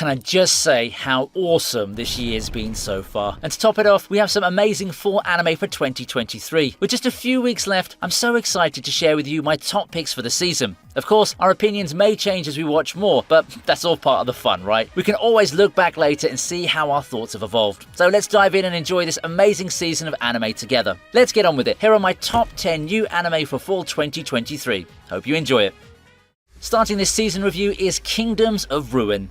Can I just say how awesome this year's been so far? And to top it off, we have some amazing fall anime for 2023. With just a few weeks left, I'm so excited to share with you my top picks for the season. Of course, our opinions may change as we watch more, but that's all part of the fun, right? We can always look back later and see how our thoughts have evolved. So let's dive in and enjoy this amazing season of anime together. Let's get on with it. Here are my top 10 new anime for fall 2023. Hope you enjoy it. Starting this season review is Kingdoms of Ruin.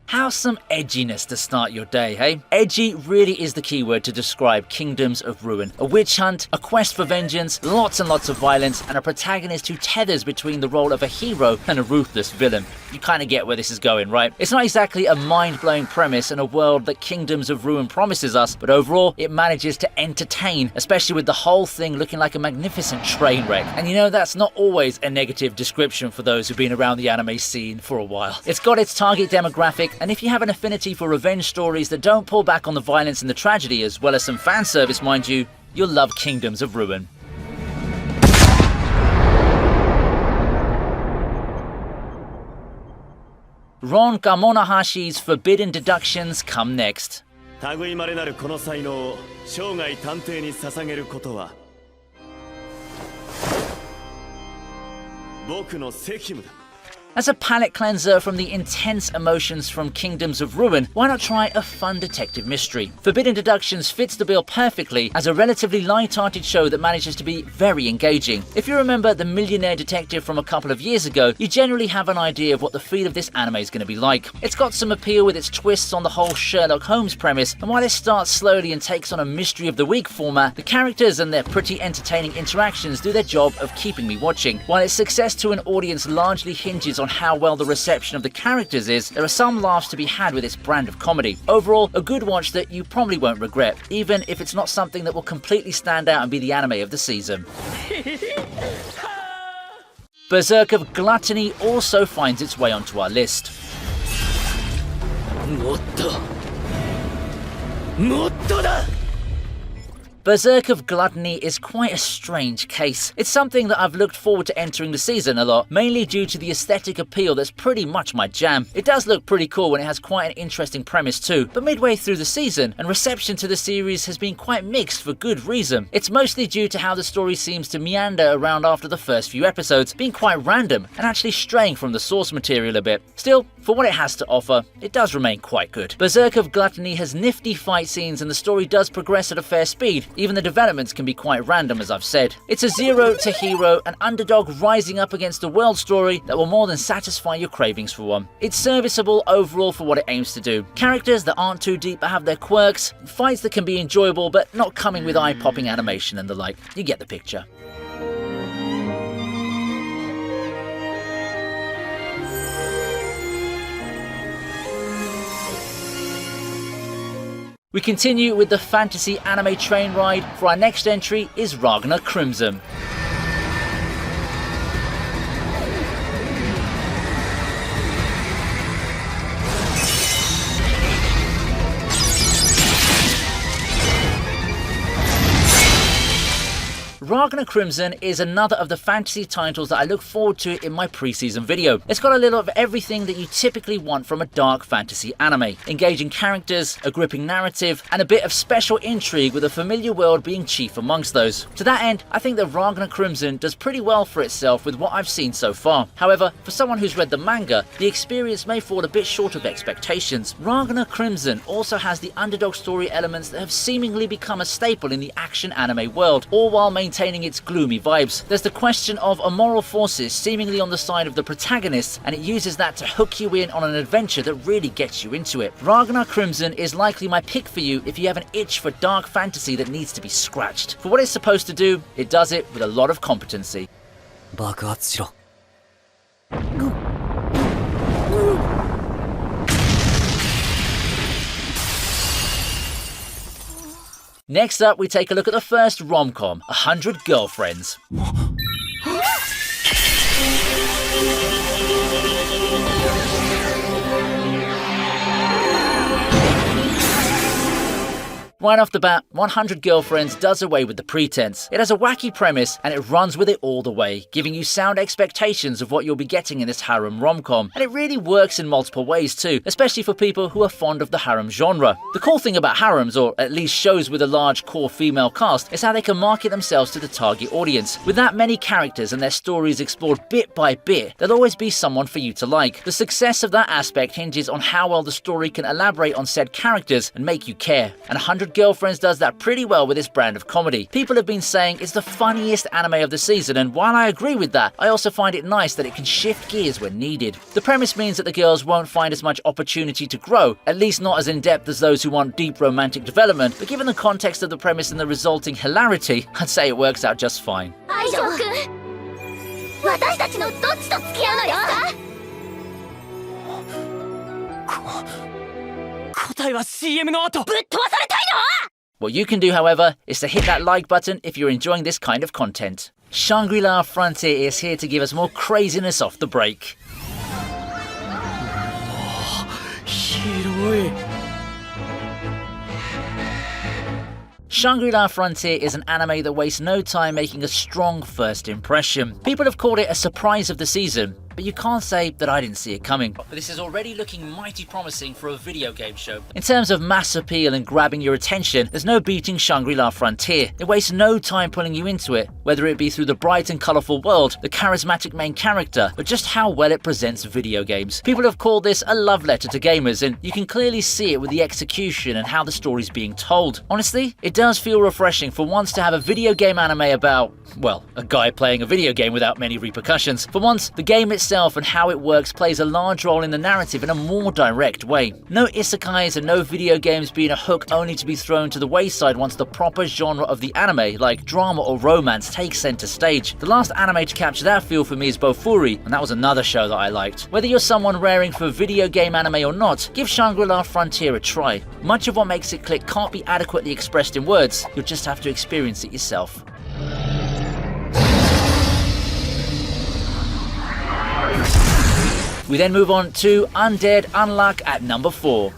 How's some edginess to start your day, hey? Edgy really is the keyword to describe Kingdoms of Ruin. A witch hunt, a quest for vengeance, lots and lots of violence, and a protagonist who tethers between the role of a hero and a ruthless villain. You kind of get where this is going, right? It's not exactly a mind-blowing premise in a world that Kingdoms of Ruin promises us, but overall, it manages to entertain, especially with the whole thing looking like a magnificent train wreck. And you know, that's not always a negative description for those who've been around the anime scene for a while. It's got its target demographic, and if you have an affinity for revenge stories that don't pull back on the violence and the tragedy, as well as some fan service, mind you, you'll love Kingdoms of Ruin. Ron Gamonahashi's Forbidden Deductions come next. 類まれなるこの才能を生涯探偵に捧げることは僕の責務だ。 As a palate cleanser from the intense emotions from Kingdoms of Ruin, why not try a fun detective mystery? Forbidden Deductions fits the bill perfectly as a relatively light-hearted show that manages to be very engaging. If you remember The Millionaire Detective from a couple of years ago, you generally have an idea of what the feel of this anime is going to be like. It's got some appeal with its twists on the whole Sherlock Holmes premise, and while it starts slowly and takes on a Mystery of the Week format, the characters and their pretty entertaining interactions do their job of keeping me watching. While its success to an audience largely hinges on how well the reception of the characters is, there are some laughs to be had with its brand of comedy. Overall, a good watch that you probably won't regret, even if it's not something that will completely stand out and be the anime of the season. Berserk of Gluttony also finds its way onto our list. Berserk of Gluttony is quite a strange case. It's something that I've looked forward to entering the season a lot, mainly due to the aesthetic appeal that's pretty much my jam. It does look pretty cool and it has quite an interesting premise too, but midway through the season, and reception to the series has been quite mixed for good reason. It's mostly due to how the story seems to meander around after the first few episodes, being quite random and actually straying from the source material a bit. Still, for what it has to offer, it does remain quite good. Berserk of Gluttony has nifty fight scenes and the story does progress at a fair speed. Even the developments can be quite random, as I've said. It's a zero to hero, an underdog rising up against a world story that will more than satisfy your cravings for one. It's serviceable overall for what it aims to do. Characters that aren't too deep but have their quirks, fights that can be enjoyable but not coming with eye-popping animation and the like. You get the picture. We continue with the fantasy anime train ride. For our next entry is Ragnar Crimson. Ragnar Crimson is another of the fantasy titles that I look forward to in my pre-season video. It's got a little of everything that you typically want from a dark fantasy anime. Engaging characters, a gripping narrative, and a bit of special intrigue with a familiar world being chief amongst those. To that end, I think that Ragnar Crimson does pretty well for itself with what I've seen so far. However, for someone who's read the manga, the experience may fall a bit short of expectations. Ragnar Crimson also has the underdog story elements that have seemingly become a staple in the action anime world, all while maintaining its gloomy vibes. There's the question of immoral forces seemingly on the side of the protagonists, and it uses that to hook you in on an adventure that really gets you into it. Ragnar Crimson is likely my pick for you if you have an itch for dark fantasy that needs to be scratched. For what it's supposed to do, it does it with a lot of competency. 爆発しろ。 Next up, we take a look at the first rom-com, 100 Girlfriends. Right off the bat, 100 Girlfriends does away with the pretense. It has a wacky premise and it runs with it all the way, giving you sound expectations of what you'll be getting in this harem rom-com. And it really works in multiple ways too, especially for people who are fond of the harem genre. The cool thing about harems, or at least shows with a large core female cast, is how they can market themselves to the target audience. With that many characters and their stories explored bit by bit, there'll always be someone for you to like. The success of that aspect hinges on how well the story can elaborate on said characters and make you care. And 100 Girlfriends does that pretty well with this brand of comedy. People have been saying it's the funniest anime of the season, and while I agree with that, I also find it nice that it can shift gears when needed. The premise means that the girls won't find as much opportunity to grow, at least not as in-depth as those who want deep romantic development, but given the context of the premise and the resulting hilarity, I'd say it works out just fine. 私たちのどっちと付き合うのですか？答えは CM の後。ぶっ飛ばされたいの？ What you can do, however, is to hit that like button if you're enjoying this kind of content. Shangri-La Frontier is here to give us more craziness off the break. 広い。 Shangri-La Frontier is an anime that wastes no time making a strong first impression. People have called it a surprise of the season, but you can't say that I didn't see it coming. But this is already looking mighty promising for a video game show. In terms of mass appeal and grabbing your attention, there's no beating Shangri-La Frontier. It wastes no time pulling you into it, whether it be through the bright and colourful world, the charismatic main character, or just how well it presents video games. People have called this a love letter to gamers, and you can clearly see it with the execution and how the story's being told. Honestly, it does feel refreshing for once to have a video game anime about, well, a guy playing a video game without many repercussions. For once, the game itself and how it works plays a large role in the narrative in a more direct way. No isekais and no video games being a hook only to be thrown to the wayside once the proper genre of the anime, like drama or romance, takes center stage. The last anime to capture that feel for me is Bofuri, and that was another show that I liked. Whether you're someone raring for video game anime or not, give Shangri-La Frontier a try. Much of what makes it click can't be adequately expressed in words, you'll just have to experience it yourself. We then move on to Undead Unluck at number 4.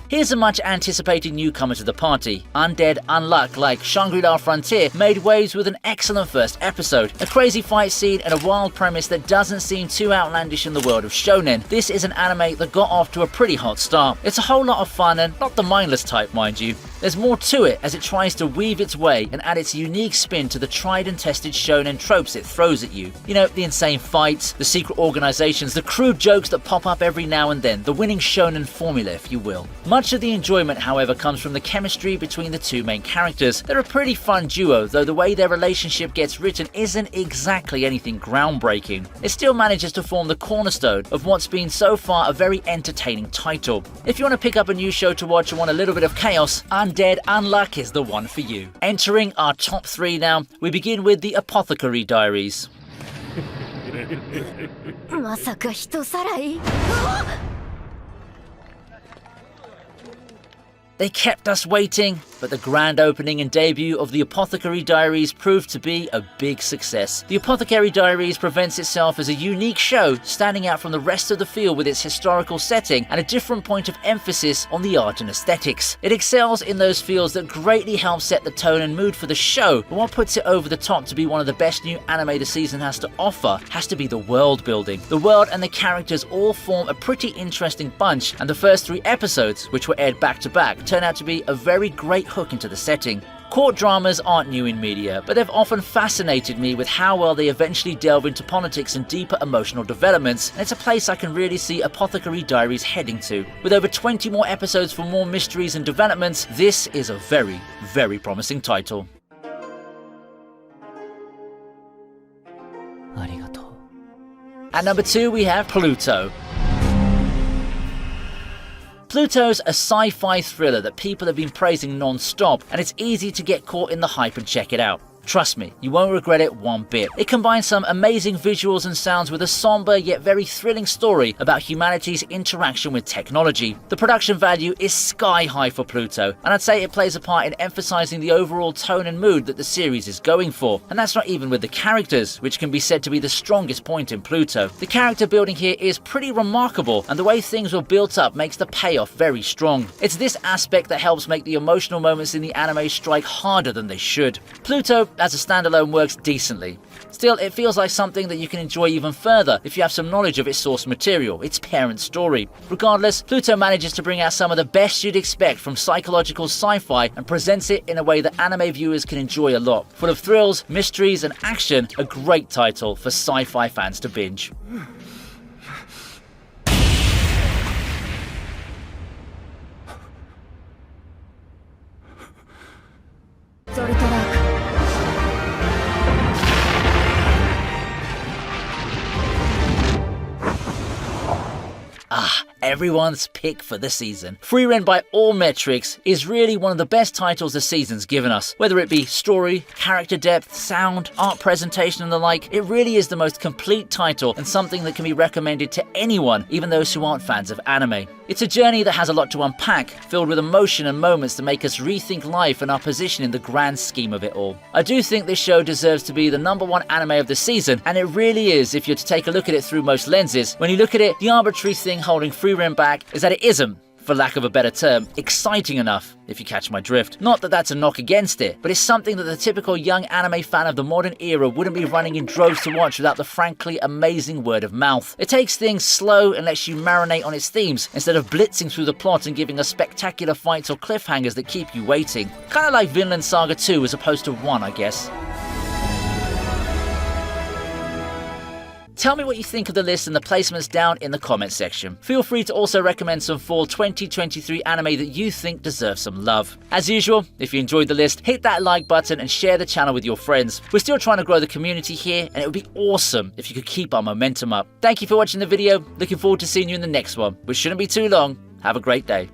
Here's a much anticipated newcomer to the party. Undead Unluck, like Shangri-La Frontier, made waves with an excellent first episode. A crazy fight scene and a wild premise that doesn't seem too outlandish in the world of shonen. This is an anime that got off to a pretty hot start. It's a whole lot of fun and not the mindless type, mind you. There's more to it as it tries to weave its way and add its unique spin to the tried and tested shonen tropes it throws at you. You know, the insane fights, the secret organizations, the crude jokes that pop up every now and then, the winning shonen formula, if you will. Much of the enjoyment, however, comes from the chemistry between the two main characters. They're a pretty fun duo, though the way their relationship gets written isn't exactly anything groundbreaking. It still manages to form the cornerstone of what's been so far a very entertaining title. If you want to pick up a new show to watch and want a little bit of chaos, Undead Unluck is the one for you. Entering our top 3 now, we begin with the Apothecary Diaries. まさか人さらい？ They kept us waiting, but the grand opening and debut of the Apothecary Diaries proved to be a big success. The Apothecary Diaries presents itself as a unique show, standing out from the rest of the field with its historical setting and a different point of emphasis on the art and aesthetics. It excels in those fields that greatly help set the tone and mood for the show, but what puts it over the top to be one of the best new anime the season has to offer has to be the world building. The world and the characters all form a pretty interesting bunch, and the first 3 episodes, which were aired back to back, turn out to be a very great hook into the setting. Court dramas aren't new in media, but they've often fascinated me with how well they eventually delve into politics and deeper emotional developments, and it's a place I can really see Apothecary Diaries heading to. With over 20 more episodes for more mysteries and developments, this is a very, very promising title. At number 2 we have Pluto. Pluto's a sci-fi thriller that people have been praising non-stop, and it's easy to get caught in the hype and check it out. Trust me, you won't regret it one bit. It combines some amazing visuals and sounds with a somber yet very thrilling story about humanity's interaction with technology. The production value is sky high for Pluto, and I'd say it plays a part in emphasizing the overall tone and mood that the series is going for. And that's not even with the characters, which can be said to be the strongest point in Pluto. The character building here is pretty remarkable, and the way things were built up makes the payoff very strong. It's this aspect that helps make the emotional moments in the anime strike harder than they should. Pluto, as a standalone, works decently. Still, it feels like something that you can enjoy even further if you have some knowledge of its source material, its parent story. Regardless, Pluto manages to bring out some of the best you'd expect from psychological sci-fi and presents it in a way that anime viewers can enjoy a lot. Full of thrills, mysteries, and action, a great title for sci-fi fans to binge. ゾルトラーク Everyone's pick for the season. Frieren by all metrics is really one of the best titles the season's given us. Whether it be story, character depth, sound, art presentation and the like, it really is the most complete title and something that can be recommended to anyone, even those who aren't fans of anime. It's a journey that has a lot to unpack, filled with emotion and moments that make us rethink life and our position in the grand scheme of it all. I do think this show deserves to be the #1 anime of the season, and it really is if you're to take a look at it through most lenses. When you look at it, the arbitrary thing holding Frieren back is that it isn't, for lack of a better term, exciting enough, if you catch my drift. Not that that's a knock against it, but it's something that the typical young anime fan of the modern era wouldn't be running in droves to watch without the frankly amazing word of mouth. It takes things slow and lets you marinate on its themes, instead of blitzing through the plot and giving us spectacular fights or cliffhangers that keep you waiting. Kinda like Vinland Saga 2 as opposed to 1, I guess. Tell me what you think of the list and the placements down in the comments section. Feel free to also recommend some fall 2023 anime that you think deserve some love. As usual, if you enjoyed the list, hit that like button and share the channel with your friends. We're still trying to grow the community here, and it would be awesome if you could keep our momentum up. Thank you for watching the video. Looking forward to seeing you in the next one, which shouldn't be too long. Have a great day.